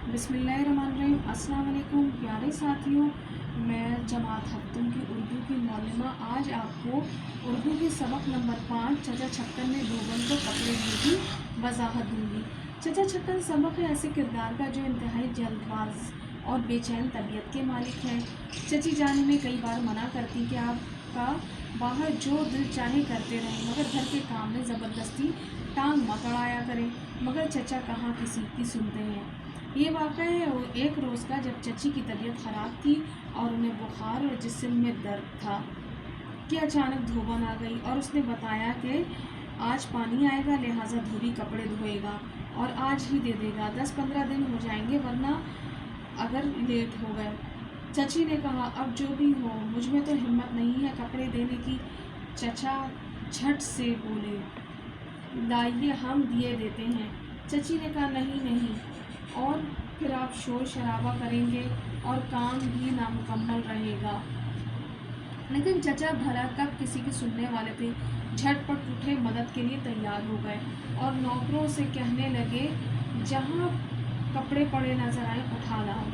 बिस्मिल्लाहिर्रहमानिर्रहीम। अस्सलाम वालेकुम प्यारे साथियों, मैं जमात हफ्तुम की उर्दू की मौलिमा आज आपको उर्दू के सबक नंबर 5 चचा छक्कन ने धोबन को कपड़े दी की वजाहत दूंगी। चचा छक्कन सबक है ऐसे किरदार का जो इंतहाई जल्दबाज और बेचैन तबीयत के मालिक है। चची जान उन्हें कई बार मना करती कि आपका बाहर जो दिल चाहे करते रहें, मगर घर के काम में ज़बरदस्ती टांग मत अड़ाया करें। मगर चचा कहाँ किसी की सुनते हैं। ये वाक़या है एक रोज़ का, जब चची की तबीयत ख़राब थी और उन्हें बुखार और जिस्म में दर्द था कि अचानक धोबन आ गई और उसने बताया कि आज पानी आएगा, लिहाजा धोबी कपड़े धोएगा और आज ही दे देगा। 10-15 दिन हो जाएंगे वरना अगर लेट हो गए। चची ने कहा, अब जो भी हो, मुझ में तो हिम्मत नहीं है कपड़े देने की। चचा झट से बोले, लाइए हम दिए देते हैं। चची ने कहा, नहीं नहीं, और फिर आप शोर शराबा करेंगे और काम भी नामुकम्मल रहेगा। लेकिन चचा भला कब किसी की सुनने वाले थे। झटपट उठे, मदद के लिए तैयार हो गए और नौकरों से कहने लगे, जहाँ कपड़े पड़े नजर आए उठा लाओ।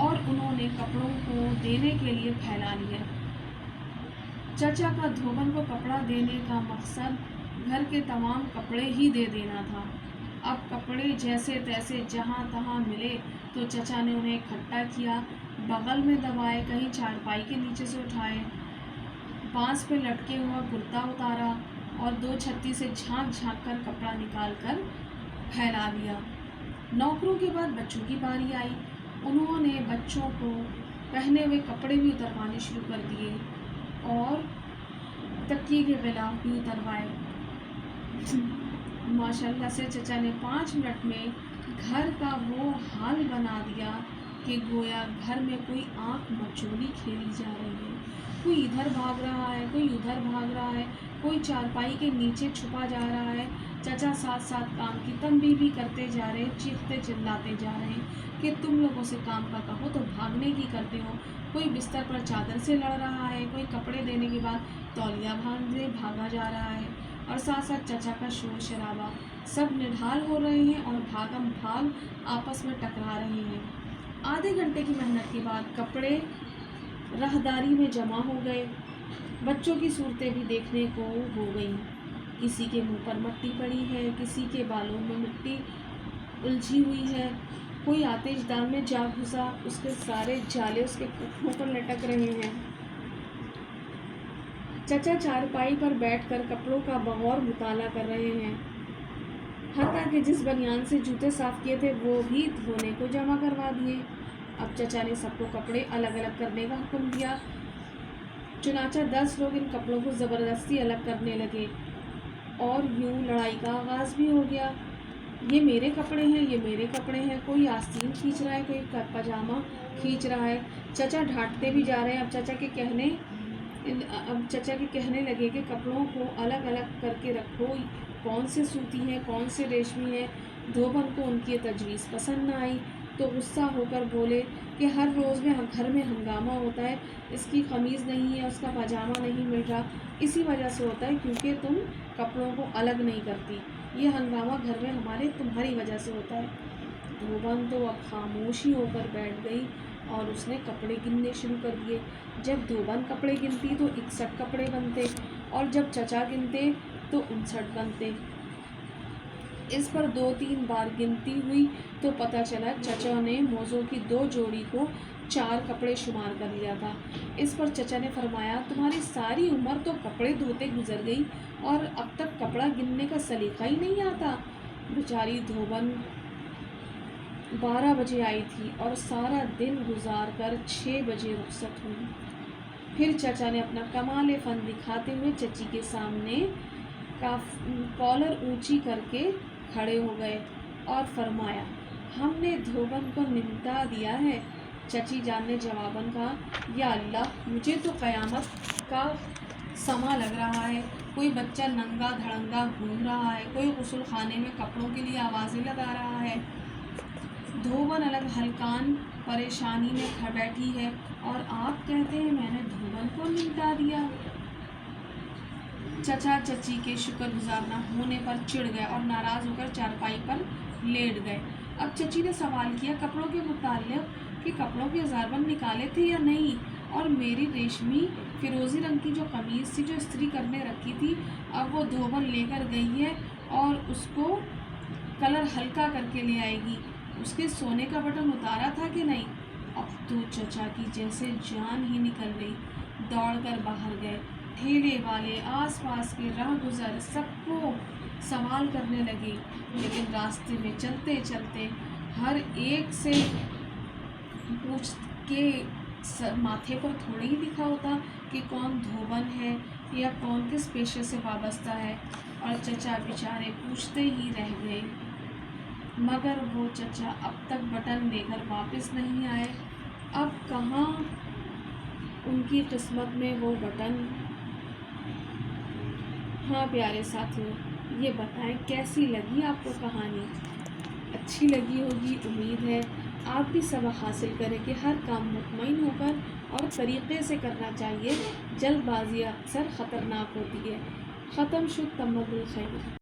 और उन्होंने कपड़ों को देने के लिए फैला लिया। चचा का धोबन को कपड़ा देने का मकसद घर के तमाम कपड़े ही दे देना था। अब कपड़े जैसे तैसे जहाँ तहाँ मिले तो चचा ने उन्हें इकट्ठा किया, बगल में दबाए, कहीं चारपाई के नीचे से उठाए, बांस पे लटके हुआ कुर्ता उतारा और 2 छत्ती से झांक झांक कर कपड़ा निकाल कर फैला दिया। नौकरों के बाद बच्चों की बारी आई। उन्होंने बच्चों को पहने हुए कपड़े भी उतरवाने शुरू कर दिए और तकिए के गिलाफ भी उतरवाए। माशाल्लाह से चचा ने 5 मिनट में घर का वो हाल बना दिया कि गोया घर में कोई आँख मचोली खेली जा रही है। कोई इधर भाग रहा है, कोई उधर भाग रहा है, कोई चारपाई के नीचे छुपा जा रहा है। चचा साथ साथ काम की तंबीह भी करते जा रहे, चीखते चिल्लाते जा रहे हैं कि तुम लोगों से काम का कहो तो भागने की करते हो। कोई बिस्तर पर चादर से लड़ रहा है, कोई कपड़े देने के बाद तौलिया बांधे भागा जा रहा है और साथ साथ चचा का शोर शराबा। सब निढाल हो रहे हैं और भागम भाग आपस में टकरा रहे हैं। आधे घंटे की मेहनत के बाद कपड़े राहदारी में जमा हो गए। बच्चों की सूरतें भी देखने को हो गई। किसी के मुंह पर मट्टी पड़ी है, किसी के बालों में मिट्टी उलझी हुई है, कोई आतिशदान में जा घुसा, उसके सारे जाले उसके पुट्ठों पर लटक रहे हैं। चचा चारपाई पर बैठकर कपड़ों का बगौर मुताला कर रहे हैं। हत्ता कि जिस बनियान से जूते साफ किए थे वो भी धोने को जमा करवा दिए। अब चचा ने सबको कपड़े अलग अलग करने का हुक्म दिया। चुनाचा 10 लोग इन कपड़ों को ज़बरदस्ती अलग करने लगे और यूं लड़ाई का आगाज़ भी हो गया। ये मेरे कपड़े हैं, ये मेरे कपड़े हैं। कोई आस्तीन खींच रहा है, कोई पजामा खींच रहा है। चचा ढांटते भी जा रहे हैं। अब चचा के कहने लगे कि कपड़ों को अलग अलग करके रखो, कौन से सूती हैं, कौन से रेशमी हैं। धोबन को उनकी तजवीज़ पसंद न आई तो गुस्सा होकर बोले कि हर रोज़ में घर में हंगामा होता है, इसकी कमीज़ नहीं है, उसका पजामा नहीं मिल रहा, इसी वजह से होता है क्योंकि तुम कपड़ों को अलग नहीं करती। ये हंगामा घर में हमारे तुम्हारी वजह से होता है। धोबन तो अब खामोशी होकर बैठ गई और उसने कपड़े गिनने शुरू कर दिए। जब धोबन कपड़े गिनती तो 61 कपड़े बनते और जब चचा गिनते तो 59 बनते। इस पर 2-3 बार गिनती हुई तो पता चला चचा ने मोज़ों की 2 जोड़ी को 4 कपड़े शुमार कर लिया था। इस पर चचा ने फरमाया, तुम्हारी सारी उम्र तो कपड़े धोते गुजर गई और अब तक कपड़ा गिनने का सलीका ही नहीं आता। बेचारी धोबन 12 बजे आई थी और सारा दिन गुजार कर 6 बजे रुखसत हुई। फिर चचा ने अपना कमाल फन दिखाते हुए चची के सामने कॉलर ऊंची करके खड़े हो गए और फरमाया, हमने धोबन को निमटा दिया है। चची जान ने जवाबन कहा, या अल्लाह, मुझे तो क़यामत का समा लग रहा है। कोई बच्चा नंगा धड़ंगा घूम रहा है, कोई गुस्ल खाने में कपड़ों के लिए आवाज़ें लगा रहा है। धोबन अलग हलकान परेशानी में बैठी है और आप कहते हैं मैंने धोबन को निमटा दिया। चचा चची के शुक्रगुजार न होने पर चिढ़ गए और नाराज़ होकर चारपाई पर لیٹ گئے۔ اب چچی نے سوال کیا کپڑوں کے متعلق کہ کپڑوں کے ہزاربند نکالے تھے یا نہیں، اور میری ریشمی فیروزی رنگ کی جو قمیض تھی جو استری کرنے رکھی تھی اب وہ دھوبن لے کر گئی ہے اور اس کو کلر ہلکا کر کے لے آئے گی۔ اس کے سونے کا بٹن اتارا تھا کہ نہیں؟ اب تو چچا کی جیسے جان ہی نکل گئی، دوڑ کر باہر گئے۔ ٹھیلے والے، آس پاس کے راہ گزر سب کو سوال کرنے لگے، لیکن راستے میں چلتے چلتے ہر ایک سے پوچھ کے ماتھے پر تھوڑی ہی لکھا ہوتا کہ کون دھوبن ہے یا کون کس پیشے سے وابستہ ہے، اور چچا بیچارے پوچھتے ہی رہ گئے، مگر وہ چچا اب تک بٹن لے کر واپس نہیں آئے۔ اب کہاں ان کی قسمت میں وہ بٹن؟ ہاں پیارے ساتھیوں، یہ بتائیں کیسی لگی آپ کو کہانی؟ اچھی لگی ہوگی، امید ہے آپ بھی سبق حاصل کریں کہ ہر کام مطمئن ہو کر اور طریقے سے کرنا چاہیے۔ جلد بازی اکثر خطرناک ہوتی ہے۔ ختم شد تمم الخیر۔